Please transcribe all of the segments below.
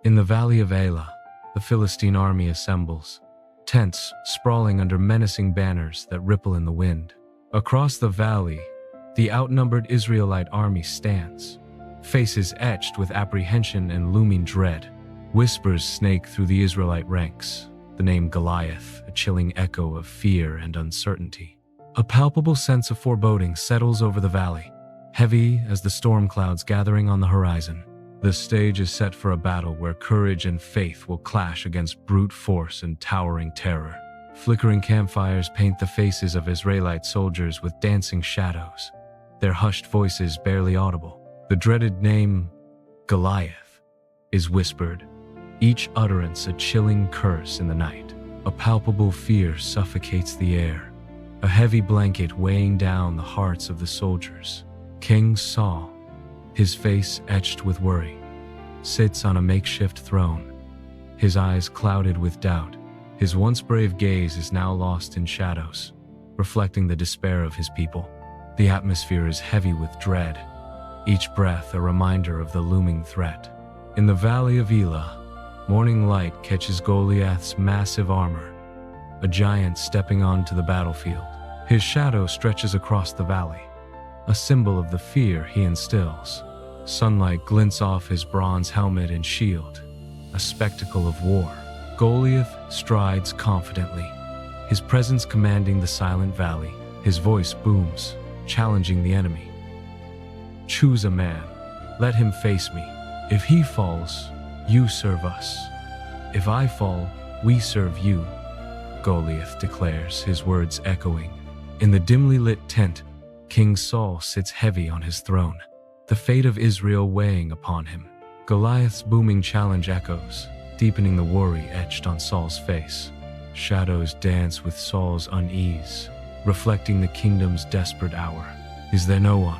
In the valley of Elah, the Philistine army assembles, tents sprawling under menacing banners that ripple in the wind. Across the valley, the outnumbered Israelite army stands, faces etched with apprehension and looming dread. Whispers snake through the Israelite ranks, the name Goliath, a chilling echo of fear and uncertainty. A palpable sense of foreboding settles over the valley, heavy as the storm clouds gathering on the horizon. The stage is set for a battle where courage and faith will clash against brute force and towering terror. Flickering campfires paint the faces of Israelite soldiers with dancing shadows, their hushed voices barely audible. The dreaded name, Goliath, is whispered, each utterance a chilling curse in the night. A palpable fear suffocates the air, a heavy blanket weighing down the hearts of the soldiers. King Saul, his face etched with worry, sits on a makeshift throne, his eyes clouded with doubt. His once brave gaze is now lost in shadows, reflecting the despair of his people. The atmosphere is heavy with dread, each breath a reminder of the looming threat. In the valley of Elah, morning light catches Goliath's massive armor, a giant stepping onto the battlefield. His shadow stretches across the valley, a symbol of the fear he instills. Sunlight glints off his bronze helmet and shield, a spectacle of war. Goliath strides confidently, his presence commanding the silent valley. His voice booms, challenging the enemy. Choose a man, let him face me. If he falls, you serve us. If I fall, we serve you, Goliath declares, his words echoing. In the dimly lit tent, King Saul sits heavy on his throne, the fate of Israel weighing upon him. Goliath's booming challenge echoes, deepening the worry etched on Saul's face. Shadows dance with Saul's unease, reflecting the kingdom's desperate hour. Is there no one,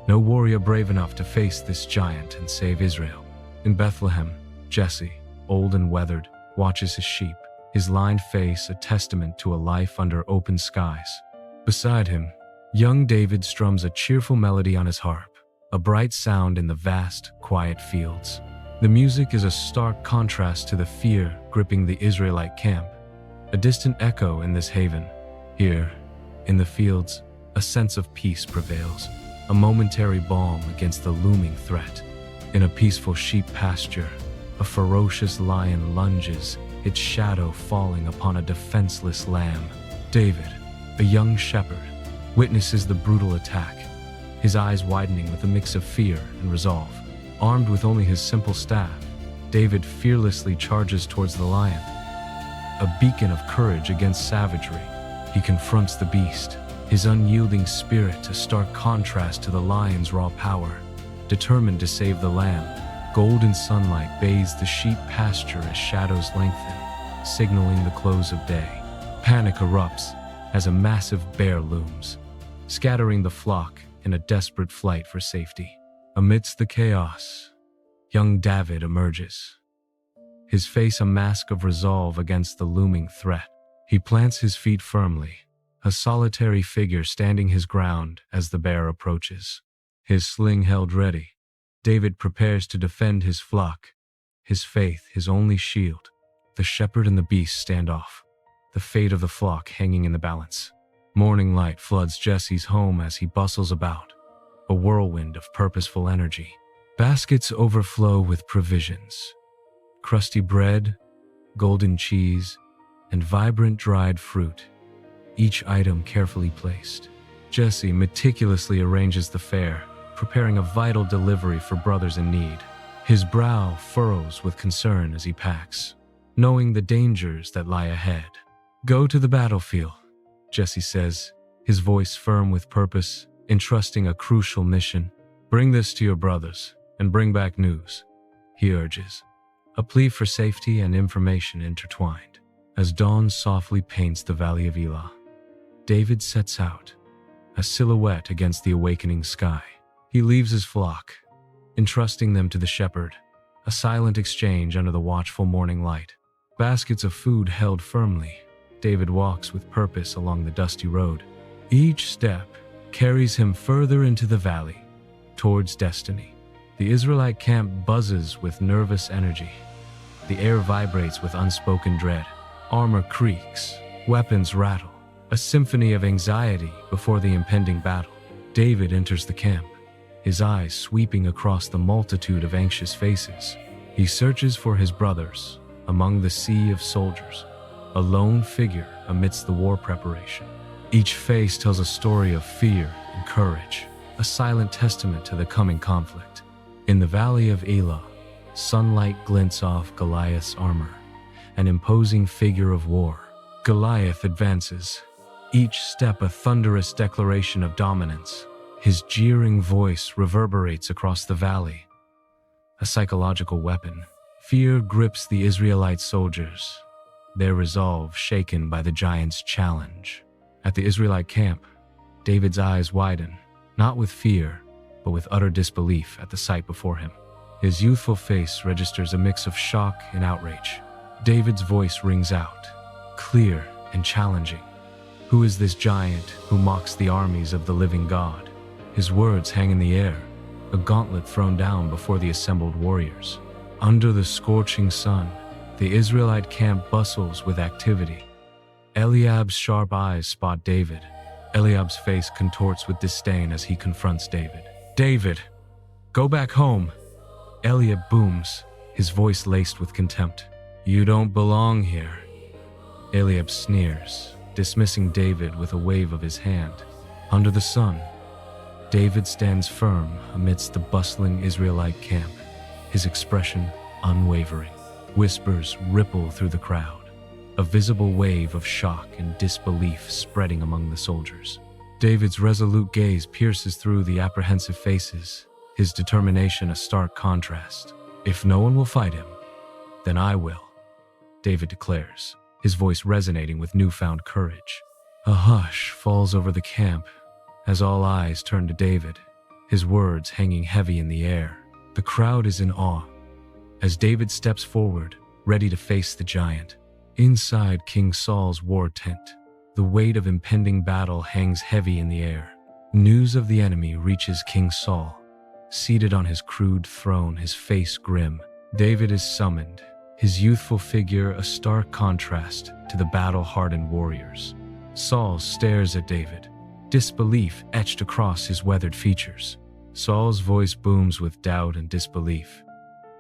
no warrior brave enough to face this giant and save Israel? In Bethlehem, Jesse, old and weathered, watches his sheep, his lined face a testament to a life under open skies. Beside him, young David strums a cheerful melody on his harp, a bright sound in the vast, quiet fields. The music is a stark contrast to the fear gripping the Israelite camp, a distant echo in this haven. Here, in the fields, a sense of peace prevails, a momentary balm against the looming threat. In a peaceful sheep pasture, a ferocious lion lunges, its shadow falling upon a defenseless lamb. David, a young shepherd, witnesses the brutal attack, his eyes widening with a mix of fear and resolve. Armed with only his simple staff, David fearlessly charges towards the lion. A beacon of courage against savagery, he confronts the beast, his unyielding spirit a stark contrast to the lion's raw power. Determined to save the lamb, golden sunlight bathes the sheep pasture as shadows lengthen, signaling the close of day. Panic erupts as a massive bear looms, scattering the flock in a desperate flight for safety. Amidst the chaos, young David emerges, his face a mask of resolve against the looming threat. He plants his feet firmly, a solitary figure standing his ground as the bear approaches. His sling held ready, David prepares to defend his flock, his faith his only shield. The shepherd and the beast stand off, the fate of the flock hanging in the balance. Morning light floods Jesse's home as he bustles about, a whirlwind of purposeful energy. Baskets overflow with provisions, crusty bread, golden cheese, and vibrant dried fruit, each item carefully placed. Jesse meticulously arranges the fare, preparing a vital delivery for brothers in need. His brow furrows with concern as he packs, knowing the dangers that lie ahead. Go to the battlefield, Jesse says, his voice firm with purpose, entrusting a crucial mission. Bring this to your brothers, and bring back news, he urges, a plea for safety and information intertwined. As dawn softly paints the valley of Elah, David sets out, a silhouette against the awakening sky. He leaves his flock, entrusting them to the shepherd, a silent exchange under the watchful morning light. Baskets of food held firmly, David walks with purpose along the dusty road. Each step carries him further into the valley, towards destiny. The Israelite camp buzzes with nervous energy. The air vibrates with unspoken dread. Armor creaks, weapons rattle, a symphony of anxiety before the impending battle. David enters the camp, his eyes sweeping across the multitude of anxious faces. He searches for his brothers among the sea of soldiers, a lone figure amidst the war preparation. Each face tells a story of fear and courage, a silent testament to the coming conflict. In the valley of Elah, sunlight glints off Goliath's armor, an imposing figure of war. Goliath advances, each step a thunderous declaration of dominance. His jeering voice reverberates across the valley. A psychological weapon. Fear grips the Israelite soldiers, their resolve shaken by the giant's challenge. At the Israelite camp, David's eyes widen, not with fear, but with utter disbelief at the sight before him. His youthful face registers a mix of shock and outrage. David's voice rings out, clear and challenging. Who is this giant who mocks the armies of the living God? His words hang in the air, a gauntlet thrown down before the assembled warriors. Under the scorching sun, the Israelite camp bustles with activity. Eliab's sharp eyes spot David. Eliab's face contorts with disdain as he confronts David. "David, go back home!" Eliab booms, his voice laced with contempt. "You don't belong here." Eliab sneers, dismissing David with a wave of his hand. Under the sun, David stands firm amidst the bustling Israelite camp, his expression unwavering. Whispers ripple through the crowd, a visible wave of shock and disbelief spreading among the soldiers. David's resolute gaze pierces through the apprehensive faces, his determination a stark contrast. "If no one will fight him, then I will," David declares, his voice resonating with newfound courage. A hush falls over the camp as all eyes turn to David, his words hanging heavy in the air. The crowd is in awe as David steps forward, ready to face the giant. Inside King Saul's war tent, the weight of impending battle hangs heavy in the air. News of the enemy reaches King Saul, seated on his crude throne, his face grim. David is summoned, his youthful figure a stark contrast to the battle-hardened warriors. Saul stares at David, disbelief etched across his weathered features. Saul's voice booms with doubt and disbelief.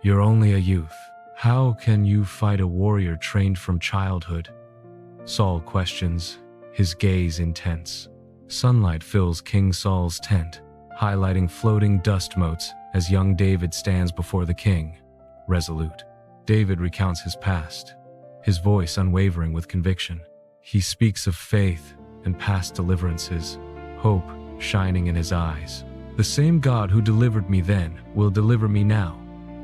"You're only a youth. How can you fight a warrior trained from childhood?" Saul questions, his gaze intense. Sunlight fills King Saul's tent, highlighting floating dust motes as young David stands before the king, resolute. David recounts his past, his voice unwavering with conviction. He speaks of faith and past deliverances, hope shining in his eyes. "The same God who delivered me then will deliver me now,"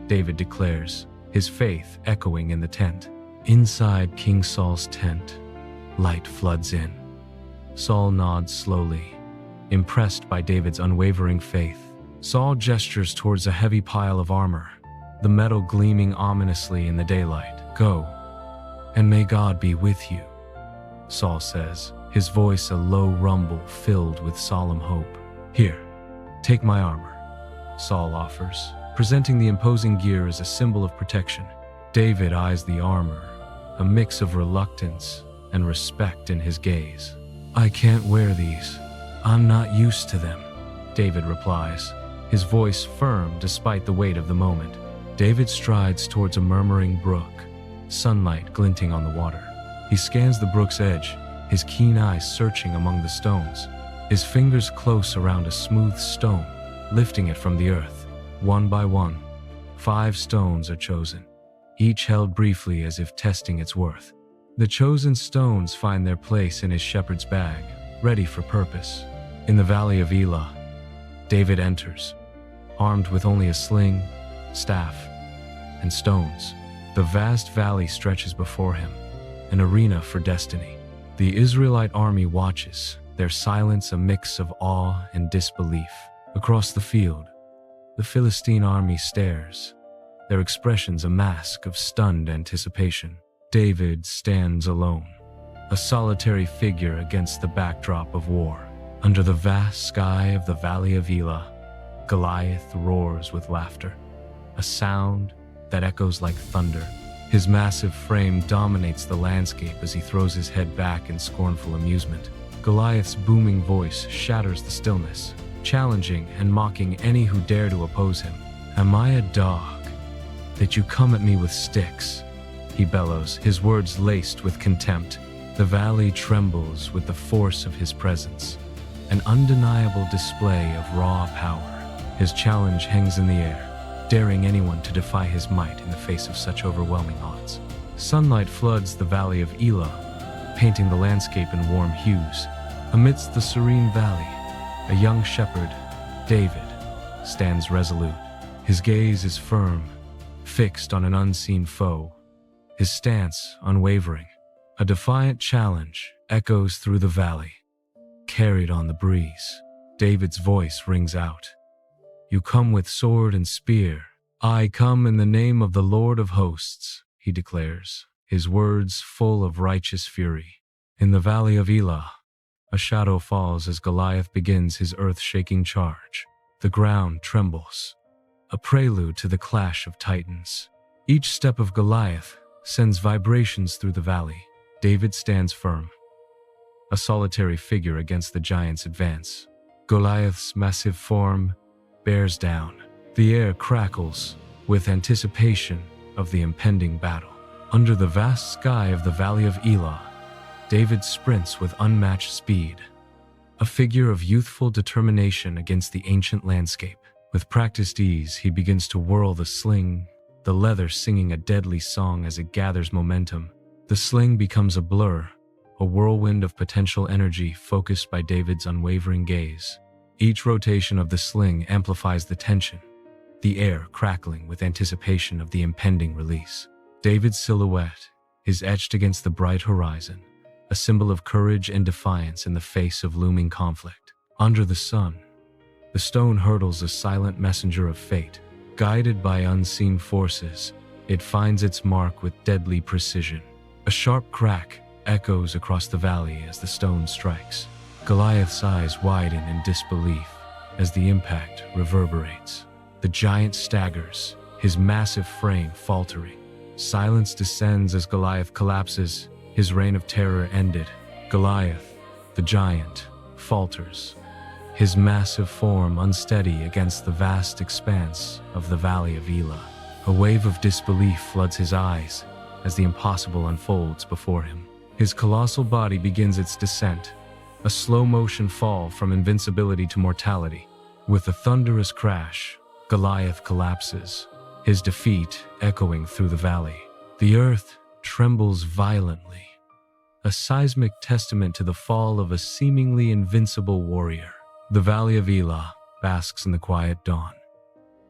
David declares, his faith echoing in the tent. Inside King Saul's tent, light floods in. Saul nods slowly, impressed by David's unwavering faith. Saul gestures towards a heavy pile of armor, the metal gleaming ominously in the daylight. "Go, and may God be with you," Saul says, his voice a low rumble filled with solemn hope. "Here, take my armor," Saul offers, presenting the imposing gear as a symbol of protection. David eyes the armor, a mix of reluctance and respect in his gaze. "I can't wear these. I'm not used to them," David replies, his voice firm despite the weight of the moment. David strides towards a murmuring brook, sunlight glinting on the water. He scans the brook's edge, his keen eyes searching among the stones, his fingers close around a smooth stone, lifting it from the earth. One by one, 5 stones are chosen, each held briefly as if testing its worth. The chosen stones find their place in his shepherd's bag, ready for purpose. In the valley of Elah, David enters, armed with only a sling, staff, and stones. The vast valley stretches before him, an arena for destiny. The Israelite army watches, their silence a mix of awe and disbelief. Across the field, the Philistine army stares, their expressions a mask of stunned anticipation. David stands alone, a solitary figure against the backdrop of war. Under the vast sky of the valley of Elah, Goliath roars with laughter, a sound that echoes like thunder. His massive frame dominates the landscape as he throws his head back in scornful amusement. Goliath's booming voice shatters the stillness, challenging and mocking any who dare to oppose him. "Am I a dog, that you come at me with sticks?" he bellows, his words laced with contempt. The valley trembles with the force of his presence, an undeniable display of raw power. His challenge hangs in the air, daring anyone to defy his might in the face of such overwhelming odds. Sunlight floods the valley of Elah, painting the landscape in warm hues. Amidst the serene valley, a young shepherd, David, stands resolute. His gaze is firm, fixed on an unseen foe, his stance unwavering. A defiant challenge echoes through the valley, carried on the breeze. David's voice rings out. "You come with sword and spear. I come in the name of the Lord of hosts," he declares, his words full of righteous fury. In the valley of Elah, a shadow falls as Goliath begins his earth-shaking charge. The ground trembles, a prelude to the clash of titans. Each step of Goliath sends vibrations through the valley. David stands firm, a solitary figure against the giant's advance. Goliath's massive form bears down. The air crackles with anticipation of the impending battle. Under the vast sky of the valley of Elah, David sprints with unmatched speed, a figure of youthful determination against the ancient landscape. With practiced ease, he begins to whirl the sling, the leather singing a deadly song as it gathers momentum. The sling becomes a blur, a whirlwind of potential energy focused by David's unwavering gaze. Each rotation of the sling amplifies the tension, the air crackling with anticipation of the impending release. David's silhouette is etched against the bright horizon, a symbol of courage and defiance in the face of looming conflict. Under the sun, the stone hurdles a silent messenger of fate. Guided by unseen forces, it finds its mark with deadly precision. A sharp crack echoes across the valley as the stone strikes. Goliath's eyes widen in disbelief as the impact reverberates. The giant staggers, his massive frame faltering. Silence descends as Goliath collapses. His reign of terror ended. Goliath, the giant, falters, his massive form unsteady against the vast expanse of the valley of Elah. A wave of disbelief floods his eyes as the impossible unfolds before him. His colossal body begins its descent, a slow-motion fall from invincibility to mortality. With a thunderous crash, Goliath collapses, his defeat echoing through the valley. The earth trembles violently, a seismic testament to the fall of a seemingly invincible warrior. The valley of Elah basks in the quiet dawn.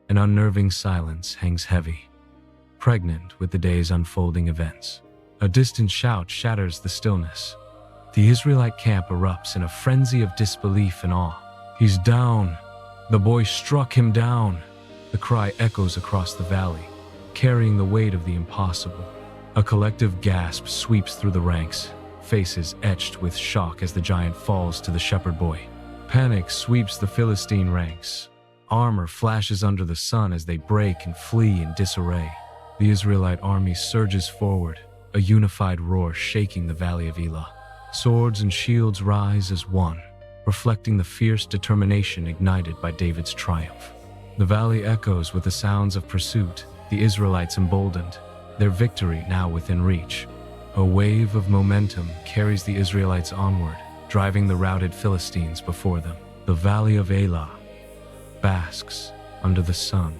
An unnerving silence hangs heavy, pregnant with the day's unfolding events. A distant shout shatters the stillness. The Israelite camp erupts in a frenzy of disbelief and awe. "He's down! The boy struck him down!" The cry echoes across the valley, carrying the weight of the impossible. A collective gasp sweeps through the ranks, faces etched with shock as the giant falls to the shepherd boy. Panic sweeps the Philistine ranks. Armor flashes under the sun as they break and flee in disarray. The Israelite army surges forward, a unified roar shaking the valley of Elah. Swords and shields rise as one, reflecting the fierce determination ignited by David's triumph. The valley echoes with the sounds of pursuit, the Israelites emboldened, their victory now within reach. A wave of momentum carries the Israelites onward, driving the routed Philistines before them. The valley of Elah basks under the sun,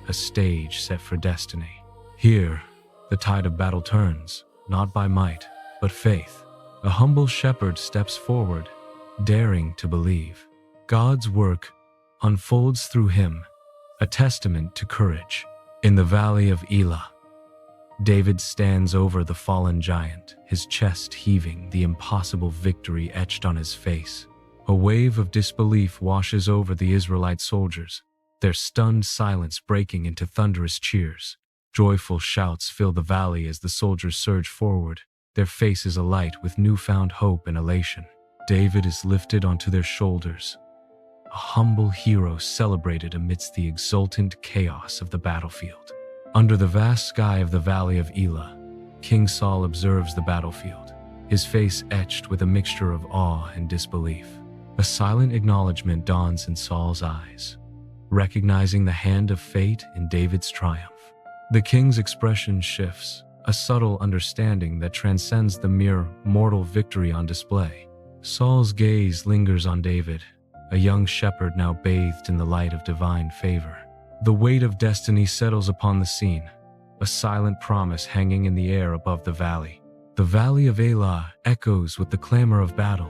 a stage set for destiny. Here, the tide of battle turns, not by might, but faith. A humble shepherd steps forward, daring to believe. God's work unfolds through him, a testament to courage. In the valley of Elah, David stands over the fallen giant, his chest heaving, the impossible victory etched on his face. A wave of disbelief washes over the Israelite soldiers, their stunned silence breaking into thunderous cheers. Joyful shouts fill the valley as the soldiers surge forward, their faces alight with newfound hope and elation. David is lifted onto their shoulders, a humble hero celebrated amidst the exultant chaos of the battlefield. Under the vast sky of the valley of Elah, King Saul observes the battlefield, his face etched with a mixture of awe and disbelief. A silent acknowledgement dawns in Saul's eyes, recognizing the hand of fate in David's triumph. The king's expression shifts, a subtle understanding that transcends the mere mortal victory on display. Saul's gaze lingers on David, a young shepherd now bathed in the light of divine favor. The weight of destiny settles upon the scene, a silent promise hanging in the air above the valley. The valley of Elah echoes with the clamor of battle.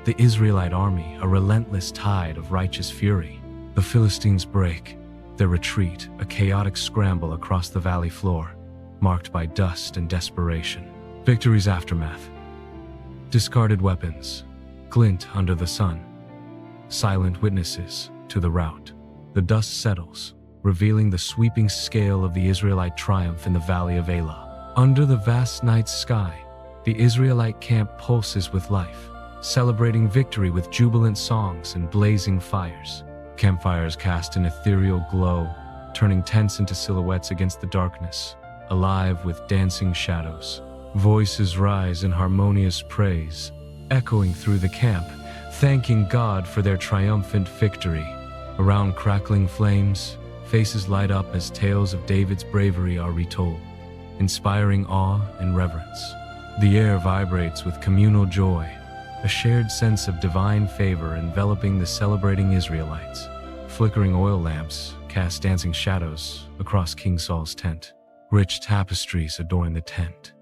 The Israelite army, a relentless tide of righteous fury. The Philistines break, their retreat, a chaotic scramble across the valley floor, marked by dust and desperation. Victory's aftermath. Discarded weapons glint under the sun, silent witnesses to the rout. The dust settles, revealing the sweeping scale of the Israelite triumph in the valley of Elah. Under the vast night sky, the Israelite camp pulses with life, celebrating victory with jubilant songs and blazing fires. Campfires cast an ethereal glow, turning tents into silhouettes against the darkness, alive with dancing shadows. Voices rise in harmonious praise, echoing through the camp, thanking God for their triumphant victory. Around crackling flames, faces light up as tales of David's bravery are retold, inspiring awe and reverence. The air vibrates with communal joy, a shared sense of divine favor enveloping the celebrating Israelites. Flickering oil lamps cast dancing shadows across King Saul's tent. Rich tapestries adorn the tent,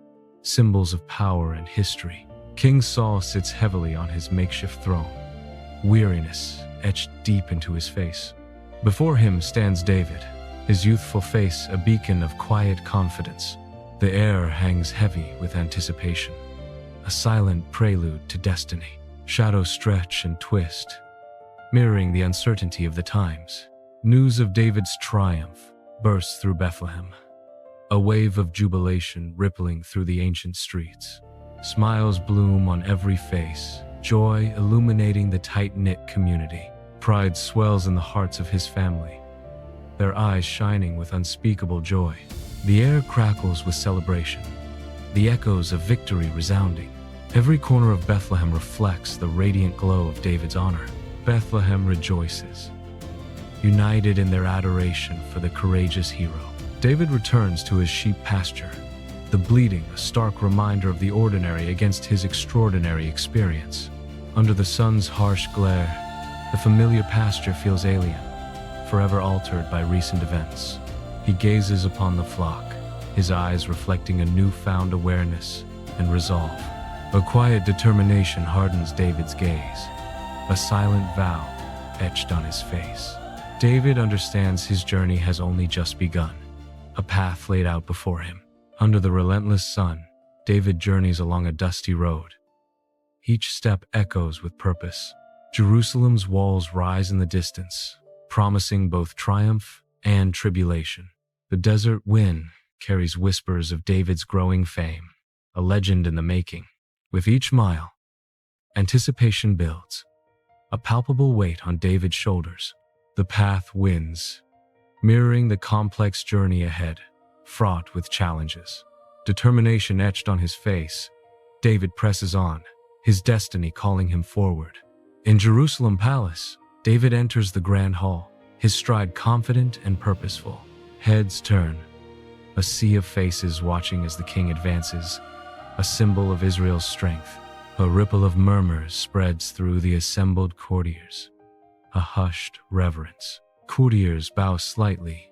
symbols of power and history. King Saul sits heavily on his makeshift throne, weariness etched deep into his face. Before him stands David, his youthful face a beacon of quiet confidence. The air hangs heavy with anticipation, a silent prelude to destiny. Shadows stretch and twist, mirroring the uncertainty of the times. News of David's triumph bursts through Bethlehem, a wave of jubilation rippling through the ancient streets. Smiles bloom on every face, joy illuminating the tight-knit community. Pride swells in the hearts of his family, their eyes shining with unspeakable joy. The air crackles with celebration, the echoes of victory resounding. Every corner of Bethlehem reflects the radiant glow of David's honor. Bethlehem rejoices, united in their adoration for the courageous hero. David returns to his sheep pasture, the bleating a stark reminder of the ordinary against his extraordinary experience. Under the sun's harsh glare, the familiar pasture feels alien, forever altered by recent events. He gazes upon the flock, his eyes reflecting a newfound awareness and resolve. A quiet determination hardens David's gaze, a silent vow etched on his face. David understands his journey has only just begun, a path laid out before him. Under the relentless sun, David journeys along a dusty road. Each step echoes with purpose. Jerusalem's walls rise in the distance, promising both triumph and tribulation. The desert wind carries whispers of David's growing fame, a legend in the making. With each mile, anticipation builds, a palpable weight on David's shoulders. The path wins, mirroring the complex journey ahead, fraught with challenges. Determination etched on his face, David presses on, his destiny calling him forward. In Jerusalem Palace, David enters the grand hall, his stride confident and purposeful. Heads turn, a sea of faces watching as the king advances, a symbol of Israel's strength. A ripple of murmurs spreads through the assembled courtiers, a hushed reverence. Courtiers bow slightly,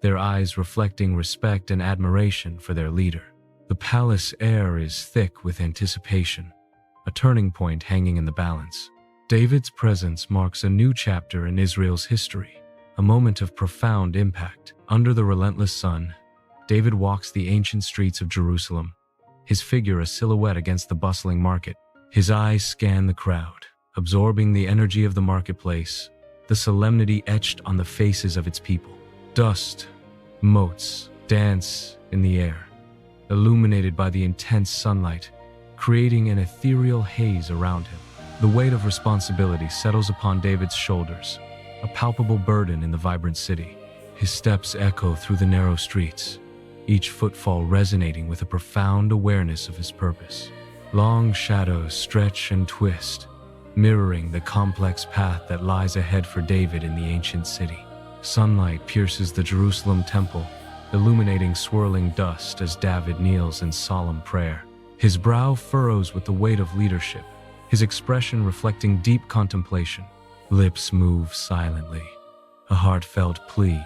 their eyes reflecting respect and admiration for their leader. The palace air is thick with anticipation, a turning point hanging in the balance. David's presence marks a new chapter in Israel's history, a moment of profound impact. Under the relentless sun, David walks the ancient streets of Jerusalem, his figure a silhouette against the bustling market. His eyes scan the crowd, absorbing the energy of the marketplace, the solemnity etched on the faces of its people. Dust, motes, dance in the air, illuminated by the intense sunlight, creating an ethereal haze around him. The weight of responsibility settles upon David's shoulders, a palpable burden in the vibrant city. His steps echo through the narrow streets, each footfall resonating with a profound awareness of his purpose. Long shadows stretch and twist, mirroring the complex path that lies ahead for David in the ancient city. Sunlight pierces the Jerusalem temple, illuminating swirling dust as David kneels in solemn prayer. His brow furrows with the weight of leadership, his expression reflecting deep contemplation. Lips move silently, a heartfelt plea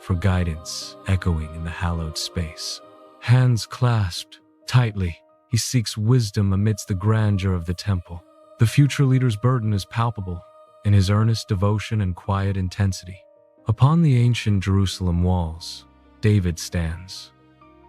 for guidance echoing in the hallowed space. Hands clasped tightly, he seeks wisdom amidst the grandeur of the temple. The future leader's burden is palpable in his earnest devotion and quiet intensity. Upon the ancient Jerusalem walls, David stands,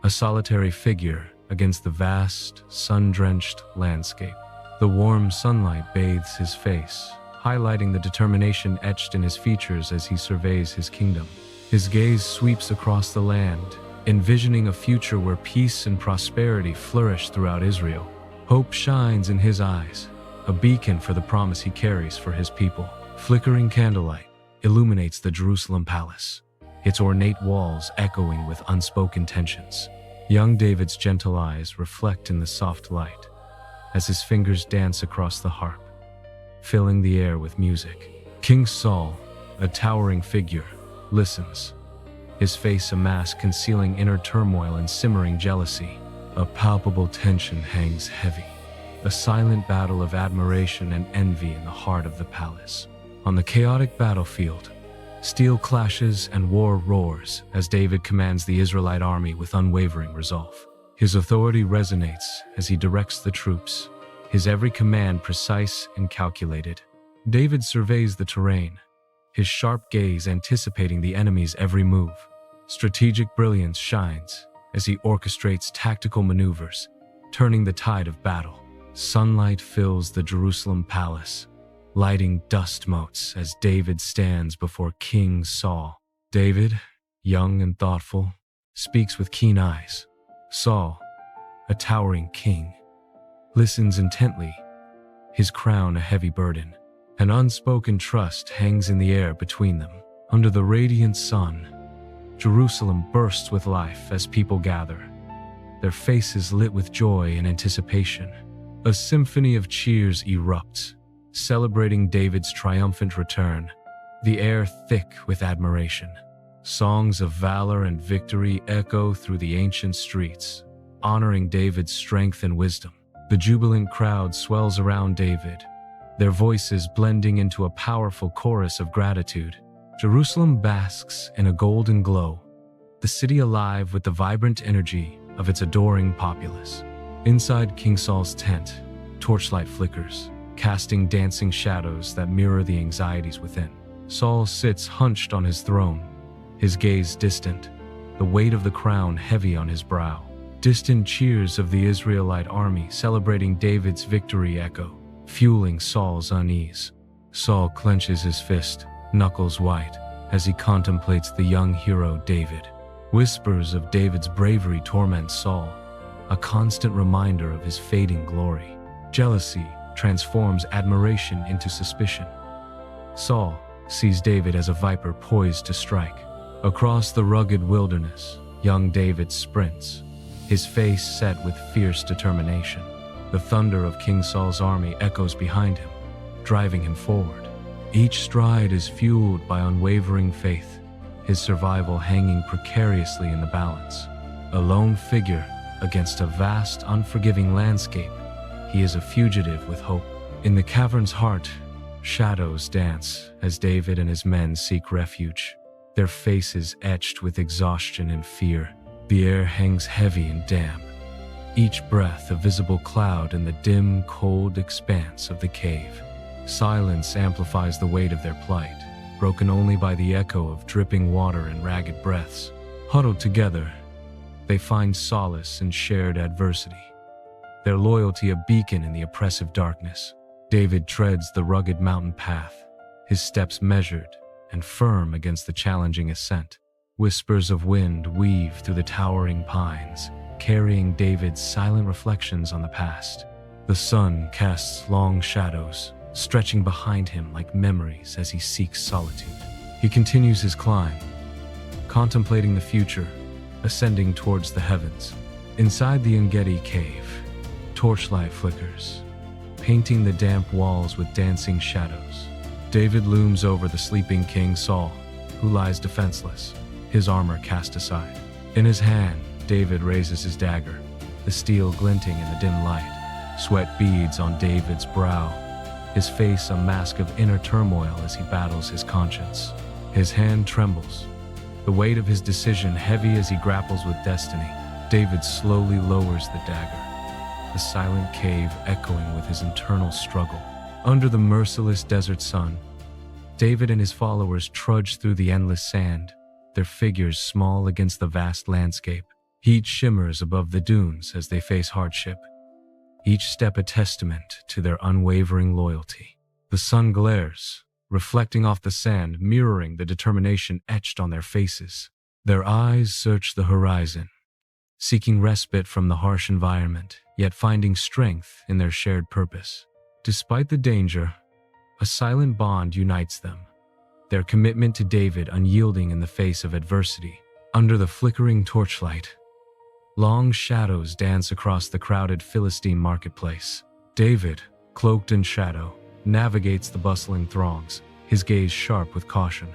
a solitary figure against the vast, sun-drenched landscape. The warm sunlight bathes his face, highlighting the determination etched in his features as he surveys his kingdom. His gaze sweeps across the land, envisioning a future where peace and prosperity flourish throughout Israel. Hope shines in his eyes, a beacon for the promise he carries for his people. Flickering candlelight illuminates the Jerusalem palace, its ornate walls echoing with unspoken tensions. Young David's gentle eyes reflect in the soft light as his fingers dance across the harp, filling the air with music. King Saul, a towering figure, listens, his face a mask concealing inner turmoil and simmering jealousy. A palpable tension hangs heavy, a silent battle of admiration and envy in the heart of the palace. On the chaotic battlefield, steel clashes and war roars as David commands the Israelite army with unwavering resolve. His authority resonates as he directs the troops, his every command precise and calculated. David surveys the terrain, his sharp gaze anticipating the enemy's every move. Strategic brilliance shines as he orchestrates tactical maneuvers, turning the tide of battle. Sunlight fills the Jerusalem palace, lighting dust motes as David stands before King Saul. David, young and thoughtful, speaks with keen eyes. Saul, a towering king, listens intently, his crown a heavy burden. An unspoken trust hangs in the air between them. Under the radiant sun, Jerusalem bursts with life as people gather, their faces lit with joy and anticipation. A symphony of cheers erupts, celebrating David's triumphant return, the air thick with admiration. Songs of valor and victory echo through the ancient streets, honoring David's strength and wisdom. The jubilant crowd swells around David, their voices blending into a powerful chorus of gratitude. Jerusalem basks in a golden glow, the city alive with the vibrant energy of its adoring populace. Inside King Saul's tent, torchlight flickers, casting dancing shadows that mirror the anxieties within. Saul sits hunched on his throne, his gaze distant, the weight of the crown heavy on his brow. Distant cheers of the Israelite army celebrating David's victory echo, fueling Saul's unease. Saul clenches his fist, knuckles white, as he contemplates the young hero David. Whispers of David's bravery torment Saul, a constant reminder of his fading glory. Jealousy transforms admiration into suspicion. Saul sees David as a viper poised to strike. Across the rugged wilderness, young David sprints, his face set with fierce determination. The thunder of King Saul's army echoes behind him, driving him forward. Each stride is fueled by unwavering faith, his survival hanging precariously in the balance. A lone figure against a vast, unforgiving landscape, he is a fugitive with hope. In the cavern's heart, shadows dance as David and his men seek refuge, their faces etched with exhaustion and fear. The air hangs heavy and damp, each breath a visible cloud in the dim, cold expanse of the cave. Silence amplifies the weight of their plight, broken only by the echo of dripping water and ragged breaths. Huddled together, they find solace in shared adversity, their loyalty a beacon in the oppressive darkness. David treads the rugged mountain path, his steps measured and firm against the challenging ascent. Whispers of wind weave through the towering pines, carrying David's silent reflections on the past. The sun casts long shadows, stretching behind him like memories as he seeks solitude. He continues his climb, contemplating the future, ascending towards the heavens. Inside the Engedi cave, torchlight flickers, painting the damp walls with dancing shadows. David looms over the sleeping King Saul, who lies defenseless, his armor cast aside. In his hand, David raises his dagger, the steel glinting in the dim light. Sweat beads on David's brow, his face a mask of inner turmoil as he battles his conscience. His hand trembles, the weight of his decision heavy as he grapples with destiny. David slowly lowers the dagger, the silent cave echoing with his internal struggle. Under the merciless desert sun, David and his followers trudge through the endless sand, their figures small against the vast landscape. Heat shimmers above the dunes as they face hardship, each step a testament to their unwavering loyalty. The sun glares, reflecting off the sand, mirroring the determination etched on their faces. Their eyes search the horizon, seeking respite from the harsh environment, yet finding strength in their shared purpose. Despite the danger, a silent bond unites them, their commitment to David unyielding in the face of adversity. Under the flickering torchlight, long shadows dance across the crowded Philistine marketplace. David, cloaked in shadow, navigates the bustling throngs, his gaze sharp with caution.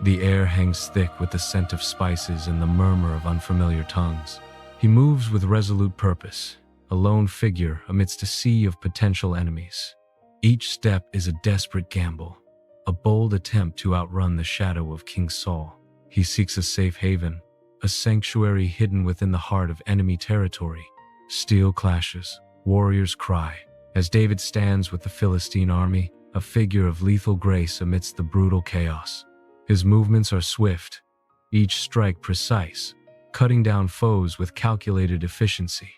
The air hangs thick with the scent of spices and the murmur of unfamiliar tongues. He moves with resolute purpose, a lone figure amidst a sea of potential enemies. Each step is a desperate gamble, a bold attempt to outrun the shadow of King Saul. He seeks a safe haven, a sanctuary hidden within the heart of enemy territory. Steel clashes, warriors cry, as David stands with the Philistine army, a figure of lethal grace amidst the brutal chaos. His movements are swift, each strike precise, cutting down foes with calculated efficiency.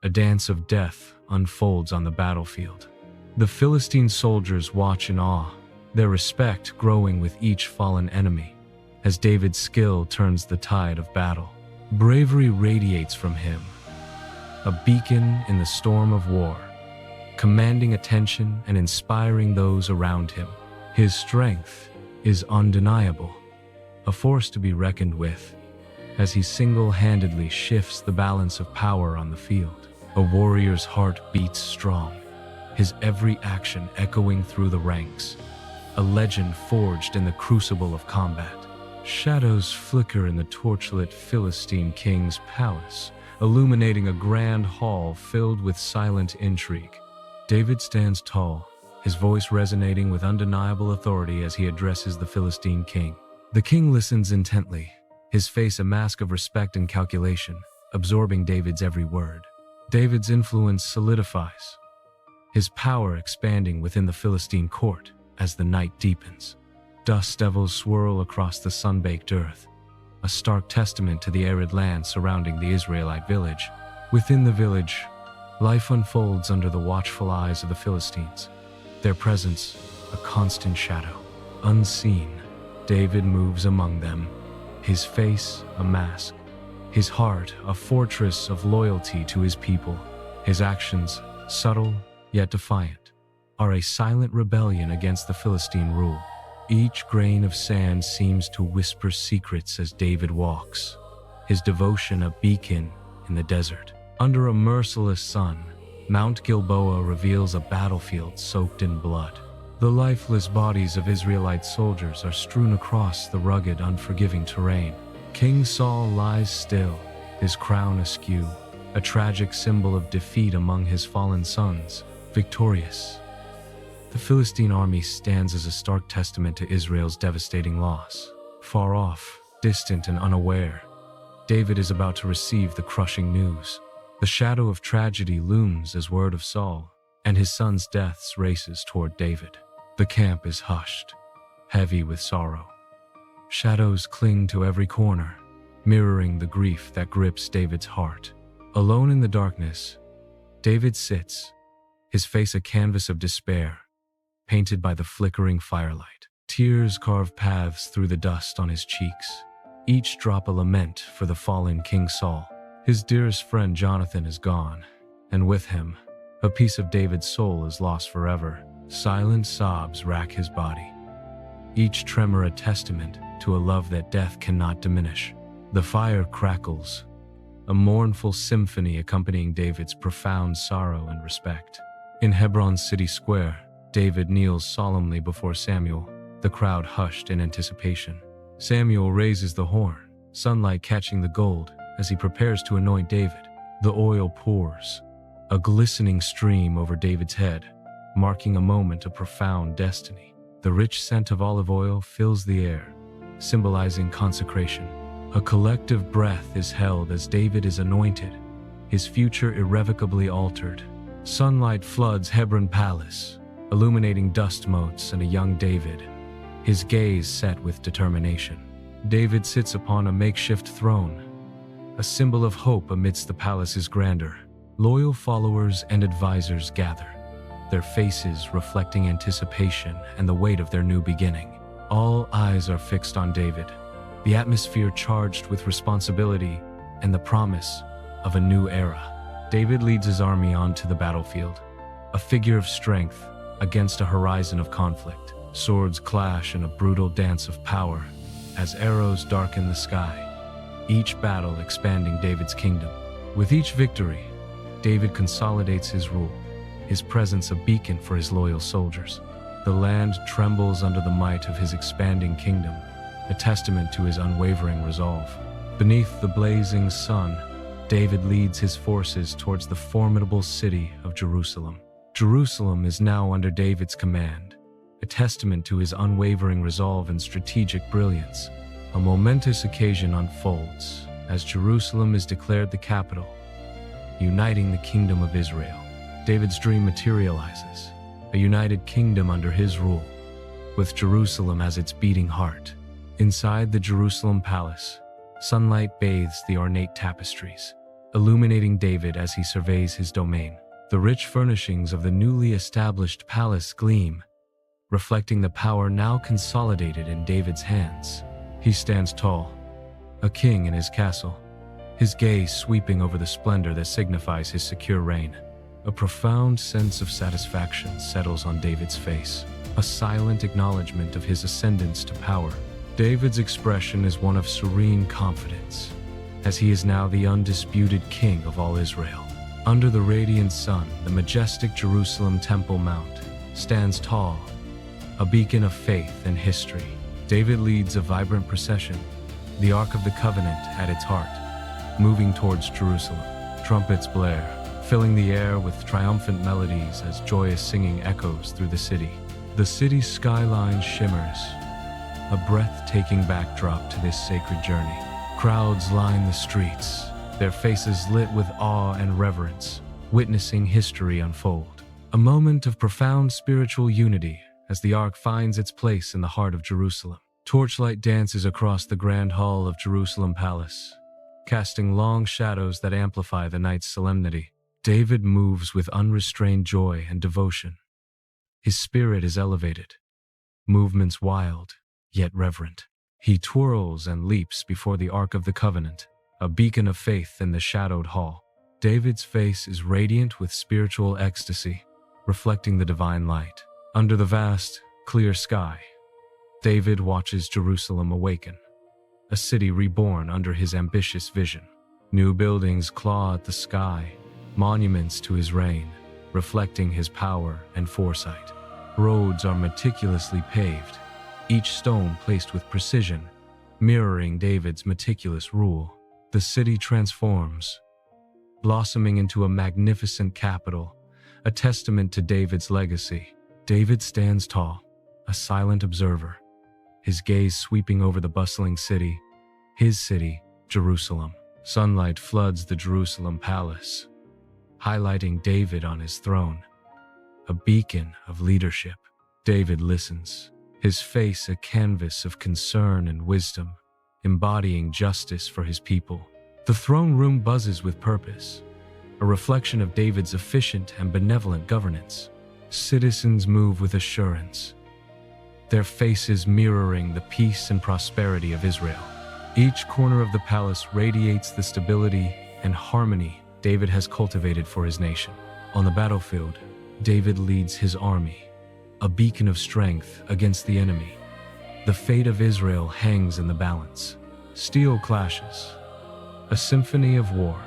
A dance of death unfolds on the battlefield. The Philistine soldiers watch in awe, their respect growing with each fallen enemy, as David's skill turns the tide of battle. Bravery radiates from him, a beacon in the storm of war, commanding attention and inspiring those around him. His strength is undeniable, a force to be reckoned with, as he single-handedly shifts the balance of power on the field. A warrior's heart beats strong, his every action echoing through the ranks, a legend forged in the crucible of combat. Shadows flicker in the torchlit Philistine king's palace, illuminating a grand hall filled with silent intrigue. David stands tall, his voice resonating with undeniable authority as he addresses the Philistine king. The king listens intently, his face a mask of respect and calculation, absorbing David's every word. David's influence solidifies, his power expanding within the Philistine court as the night deepens. Dust devils swirl across the sun-baked earth, a stark testament to the arid land surrounding the Israelite village. Within the village, life unfolds under the watchful eyes of the Philistines, their presence a constant shadow. Unseen, David moves among them, his face a mask, his heart a fortress of loyalty to his people. His actions, subtle yet defiant, are a silent rebellion against the Philistine rule. Each grain of sand seems to whisper secrets as David walks, his devotion a beacon in the desert. Under a merciless sun, Mount Gilboa reveals a battlefield soaked in blood. The lifeless bodies of Israelite soldiers are strewn across the rugged, unforgiving terrain. King Saul lies still, his crown askew, a tragic symbol of defeat among his fallen sons, victorious. The Philistine army stands as a stark testament to Israel's devastating loss. Far off, distant and unaware, David is about to receive the crushing news. The shadow of tragedy looms as word of Saul and his son's deaths races toward David. The camp is hushed, heavy with sorrow. Shadows cling to every corner, mirroring the grief that grips David's heart. Alone in the darkness, David sits, his face a canvas of despair, painted by the flickering firelight. Tears carve paths through the dust on his cheeks, each drop a lament for the fallen King Saul. His dearest friend Jonathan is gone, and with him, a piece of David's soul is lost forever. Silent sobs rack his body, each tremor a testament to a love that death cannot diminish. The fire crackles, a mournful symphony accompanying David's profound sorrow and respect. In Hebron's city square, David kneels solemnly before Samuel, the crowd hushed in anticipation. Samuel raises the horn, sunlight catching the gold as he prepares to anoint David. The oil pours, a glistening stream over David's head, marking a moment of profound destiny. The rich scent of olive oil fills the air, symbolizing consecration. A collective breath is held as David is anointed, his future irrevocably altered. Sunlight floods Hebron Palace, illuminating dust motes and a young David, his gaze set with determination. David sits upon a makeshift throne, a symbol of hope amidst the palace's grandeur. Loyal followers and advisors gather, their faces reflecting anticipation and the weight of their new beginning. All eyes are fixed on David, the atmosphere charged with responsibility and the promise of a new era. David leads his army onto the battlefield, a figure of strength against a horizon of conflict. Swords clash in a brutal dance of power as arrows darken the sky, each battle expanding David's kingdom. With each victory, David consolidates his rule, his presence a beacon for his loyal soldiers. The land trembles under the might of his expanding kingdom, a testament to his unwavering resolve. Beneath the blazing sun, David leads his forces towards the formidable city of Jerusalem. Jerusalem is now under David's command, a testament to his unwavering resolve and strategic brilliance. A momentous occasion unfolds as Jerusalem is declared the capital, uniting the kingdom of Israel. David's dream materializes, a united kingdom under his rule, with Jerusalem as its beating heart. Inside the Jerusalem palace, sunlight bathes the ornate tapestries, illuminating David as he surveys his domain. The rich furnishings of the newly established palace gleam, reflecting the power now consolidated in David's hands. He stands tall, a king in his castle, his gaze sweeping over the splendor that signifies his secure reign. A profound sense of satisfaction settles on David's face, a silent acknowledgement of his ascendance to power. David's expression is one of serene confidence, as he is now the undisputed king of all Israel. Under the radiant sun, the majestic Jerusalem Temple Mount stands tall, a beacon of faith and history. David leads a vibrant procession, the Ark of the Covenant at its heart, moving towards Jerusalem. Trumpets blare, filling the air with triumphant melodies as joyous singing echoes through the city. The city's skyline shimmers, a breathtaking backdrop to this sacred journey. Crowds line the streets, their faces lit with awe and reverence, witnessing history unfold. A moment of profound spiritual unity as the Ark finds its place in the heart of Jerusalem. Torchlight dances across the grand hall of Jerusalem Palace, casting long shadows that amplify the night's solemnity. David moves with unrestrained joy and devotion. His spirit is elevated, movements wild, yet reverent. He twirls and leaps before the Ark of the Covenant, a beacon of faith in the shadowed hall. David's face is radiant with spiritual ecstasy, reflecting the divine light. Under the vast, clear sky, David watches Jerusalem awaken, a city reborn under his ambitious vision. New buildings claw at the sky, monuments to his reign, reflecting his power and foresight. Roads are meticulously paved, each stone placed with precision, mirroring David's meticulous rule. The city transforms, blossoming into a magnificent capital, a testament to David's legacy. David stands tall, a silent observer, his gaze sweeping over the bustling city, his city, Jerusalem. Sunlight floods the Jerusalem palace, highlighting David on his throne, a beacon of leadership. David listens, his face a canvas of concern and wisdom, embodying justice for his people. The throne room buzzes with purpose, a reflection of David's efficient and benevolent governance. Citizens move with assurance, their faces mirroring the peace and prosperity of Israel. Each corner of the palace radiates the stability and harmony David has cultivated for his nation. On the battlefield, David leads his army, a beacon of strength against the enemy. The fate of Israel hangs in the balance. Steel clashes, a symphony of war.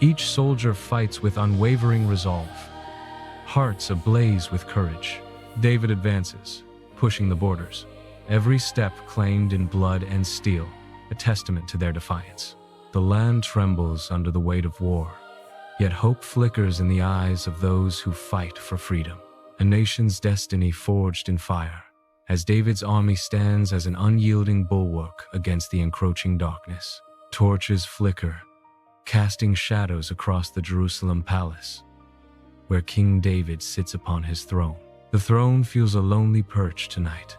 Each soldier fights with unwavering resolve, hearts ablaze with courage. David advances, pushing the borders, every step claimed in blood and steel, a testament to their defiance. The land trembles under the weight of war, yet hope flickers in the eyes of those who fight for freedom. A nation's destiny forged in fire, as David's army stands as an unyielding bulwark against the encroaching darkness. Torches flicker, casting shadows across the Jerusalem palace, where King David sits upon his throne. The throne feels a lonely perch tonight,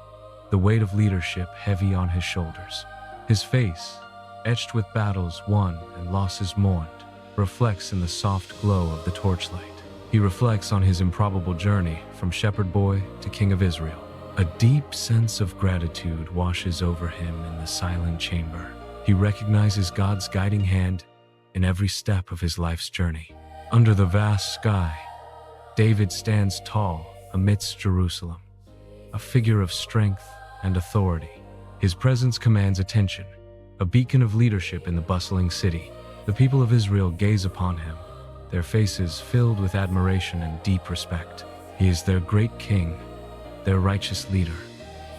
the weight of leadership heavy on his shoulders. His face, etched with battles won and losses mourned, reflects in the soft glow of the torchlight. He reflects on his improbable journey from shepherd boy to king of Israel. A deep sense of gratitude washes over him in the silent chamber. He recognizes God's guiding hand in every step of his life's journey. Under the vast sky, David stands tall amidst Jerusalem, a figure of strength and authority. His presence commands attention, a beacon of leadership in the bustling city. The people of Israel gaze upon him, their faces filled with admiration and deep respect. He is their great king, their righteous leader,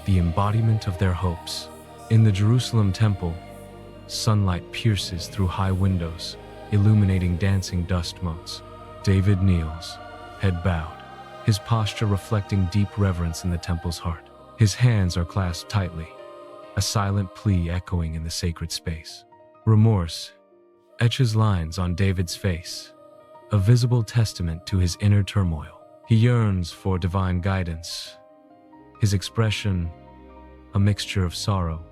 the embodiment of their hopes. In the Jerusalem temple, sunlight pierces through high windows, illuminating dancing dust motes. David kneels, head bowed, his posture reflecting deep reverence in the temple's heart. His hands are clasped tightly, a silent plea echoing in the sacred space. Remorse etches lines on David's face, a visible testament to his inner turmoil. He yearns for divine guidance, his expression a mixture of sorrow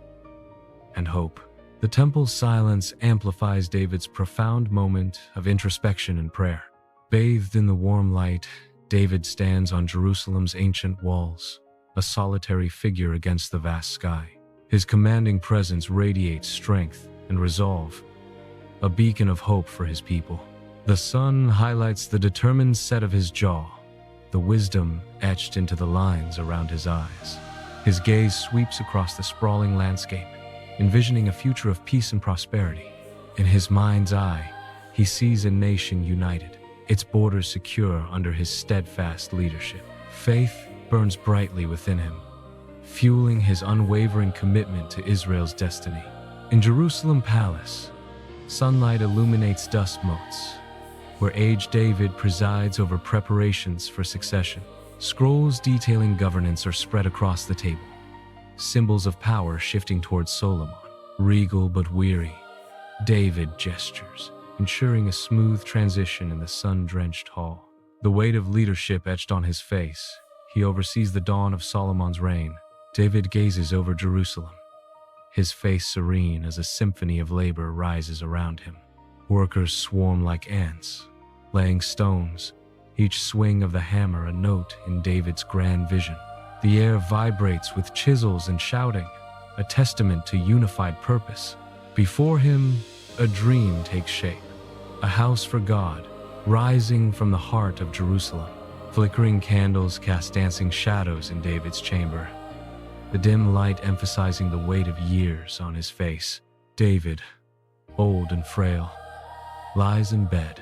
and hope. The temple's silence amplifies David's profound moment of introspection and prayer. Bathed in the warm light, David stands on Jerusalem's ancient walls, a solitary figure against the vast sky. His commanding presence radiates strength and resolve, a beacon of hope for his people. The sun highlights the determined set of his jaw, the wisdom etched into the lines around his eyes. His gaze sweeps across the sprawling landscape, envisioning a future of peace and prosperity. In his mind's eye, he sees a nation united, its borders secure under his steadfast leadership. Faith burns brightly within him, fueling his unwavering commitment to Israel's destiny. In Jerusalem Palace, sunlight illuminates dust motes, where aged David presides over preparations for succession. Scrolls detailing governance are spread across the table, symbols of power shifting towards Solomon. Regal but weary, David gestures, ensuring a smooth transition in the sun-drenched hall. The weight of leadership etched on his face, he oversees the dawn of Solomon's reign. David gazes over Jerusalem, his face serene as a symphony of labor rises around him. Workers swarm like ants, laying stones, each swing of the hammer a note in David's grand vision. The air vibrates with chisels and shouting, a testament to unified purpose. Before him, a dream takes shape, a house for God, rising from the heart of Jerusalem. Flickering candles cast dancing shadows in David's chamber, the dim light emphasizing the weight of years on his face. David, old and frail, lies in bed,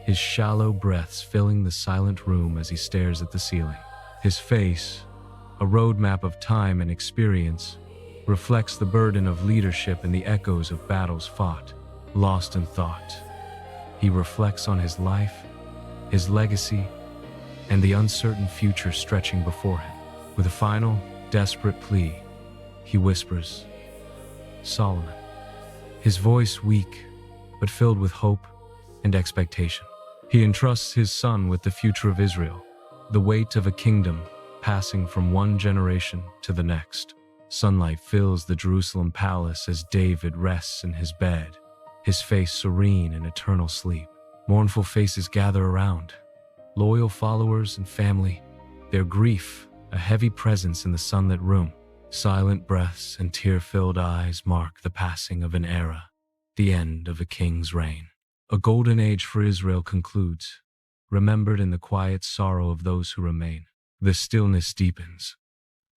his shallow breaths filling the silent room as he stares at the ceiling. His face, a roadmap of time and experience, reflects the burden of leadership and the echoes of battles fought. Lost in thought, he reflects on his life, his legacy, and the uncertain future stretching before him. With a final, desperate plea, he whispers, "Solomon," his voice weak, but filled with hope and expectation. He entrusts his son with the future of Israel, the weight of a kingdom passing from one generation to the next. Sunlight fills the Jerusalem palace as David rests in his bed, his face serene in eternal sleep. Mournful faces gather around, loyal followers and family, their grief a heavy presence in the sunlit room. Silent breaths and tear-filled eyes mark the passing of an era, the end of a king's reign. A golden age for Israel concludes, remembered in the quiet sorrow of those who remain. The stillness deepens,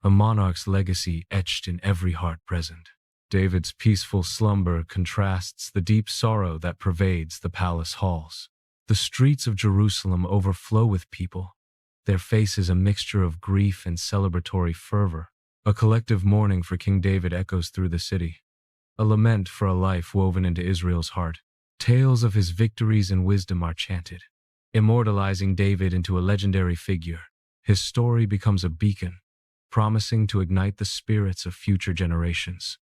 a monarch's legacy etched in every heart present. David's peaceful slumber contrasts the deep sorrow that pervades the palace halls. The streets of Jerusalem overflow with people, their faces a mixture of grief and celebratory fervor. A collective mourning for King David echoes through the city, a lament for a life woven into Israel's heart. Tales of his victories and wisdom are chanted, immortalizing David into a legendary figure. His story becomes a beacon, promising to ignite the spirits of future generations.